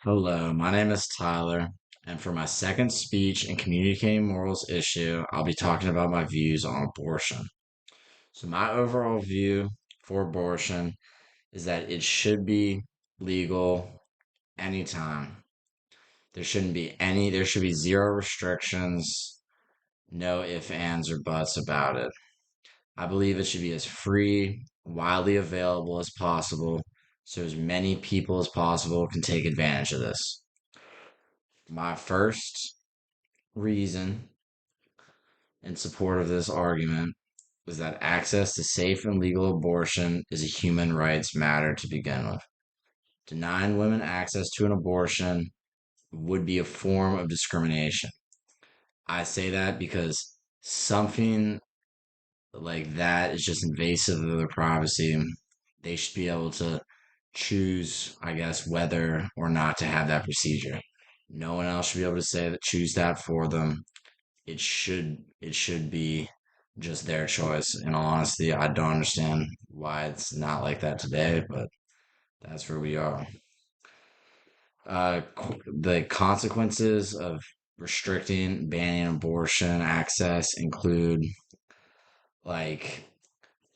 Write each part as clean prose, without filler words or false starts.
Hello, my name is Tyler, and for my second speech in communicating morals issue, I'll be talking about my views on abortion. So, my overall view for abortion is that it should be legal anytime. There should be zero restrictions, no ifs, ands, or buts about it. I believe it should be as free, widely available as possible, so as many people as possible can take advantage of this. My first reason in support of this argument is that access to safe and legal abortion is a human rights matter to begin with. Denying women access to an abortion would be a form of discrimination. I say that because something like that is just invasive of their privacy. They should be able to choose, I guess, whether or not to have that procedure. No one else should be able to say that choose that for them. It should be just their choice. In all honesty, I don't understand why it's not like that today, but that's where we are. The consequences of restricting, banning abortion access include like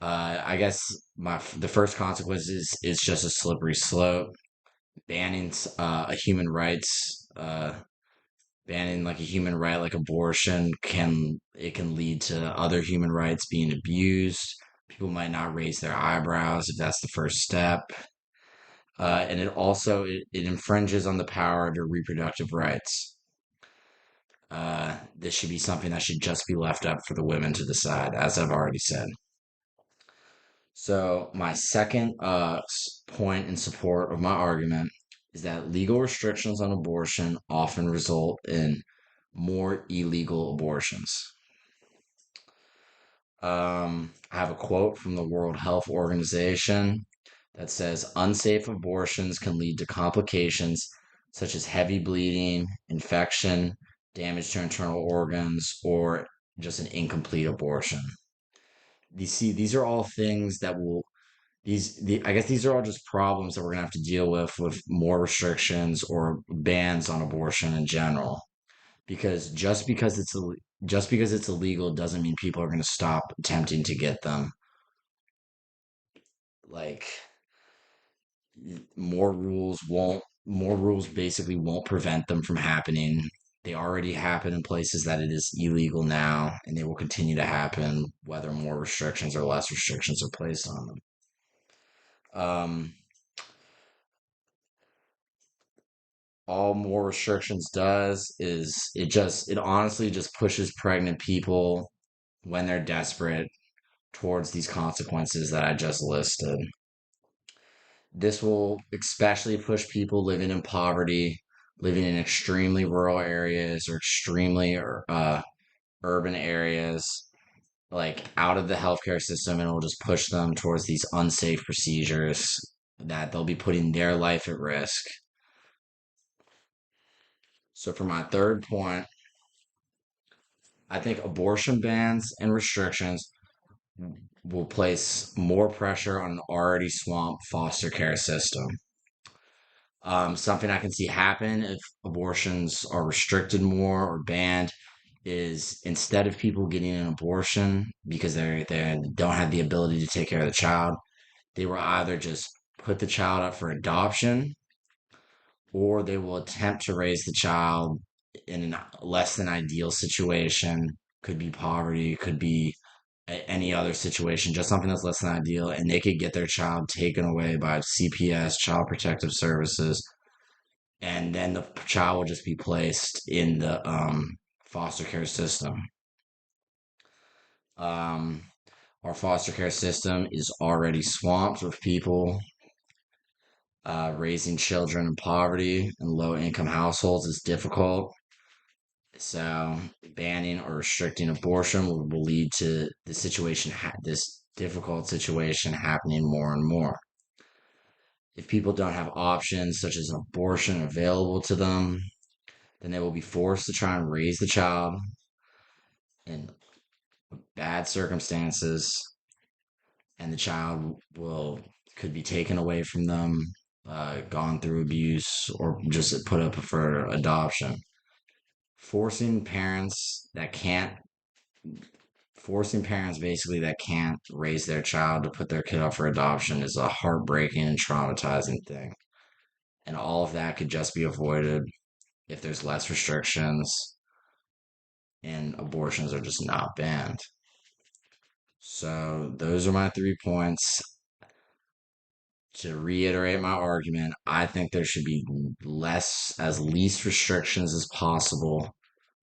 I guess the first consequence is just a slippery slope. Banning a human rights banning like a human right like abortion can lead to other human rights being abused. People might not raise their eyebrows if that's the first step. And it infringes on the power of your reproductive rights. This should be something that should just be left up for the women to decide, as I've already said. So my second point in support of my argument is that legal restrictions on abortion often result in more illegal abortions. I have a quote from the World Health Organization that says unsafe abortions can lead to complications such as heavy bleeding, infection, damage to internal organs, or just an incomplete abortion. These are all things that will I guess these are all just problems that we're gonna have to deal with more restrictions or bans on abortion in general. Because just because it's illegal doesn't mean people are gonna stop attempting to get them. Like more rules basically won't prevent them from happening. They already happen in places that it is illegal now, and they will continue to happen whether more restrictions or less restrictions are placed on them. Um, all more restrictions does is it honestly just pushes pregnant people when they're desperate towards these consequences that I just listed. This will especially push people living in poverty, living in extremely rural areas or extremely urban areas, like out of the healthcare system, and it will just push them towards these unsafe procedures that they'll be putting their life at risk. So, for my third point, I think abortion bans and restrictions will place more pressure on an already swamped foster care system. Something I can see happen if abortions are restricted more or banned is instead of people getting an abortion because they don't have the ability to take care of the child, they will either just put the child up for adoption or they will attempt to raise the child in a less than ideal situation. Could be poverty, could be any other situation, just something that's less than ideal, and they could get their child taken away by CPS, Child Protective Services, and then the child will just be placed in the foster care system. Um, our foster care system is already swamped with people. Raising children in poverty and low income households is difficult. So, banning or restricting abortion will lead to this difficult situation happening more and more. If people don't have options such as abortion available to them, then they will be forced to try and raise the child in bad circumstances, and the child will could be taken away from them gone through abuse or just put up for adoption. Forcing parents that can't, Forcing parents basically that can't raise their child to put their kid up for adoption is a heartbreaking and traumatizing thing. And all of that could just be avoided if there's less restrictions and abortions are just not banned. So, those are my 3 points. To reiterate my argument, I think there should be as least restrictions as possible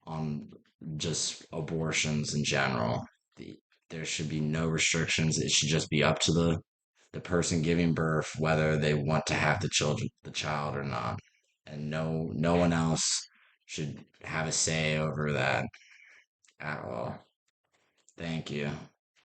on just abortions in general. The, there should be no restrictions. It should just be up to the person giving birth whether they want to have the child or not. And no one else should have a say over that at all. Thank you.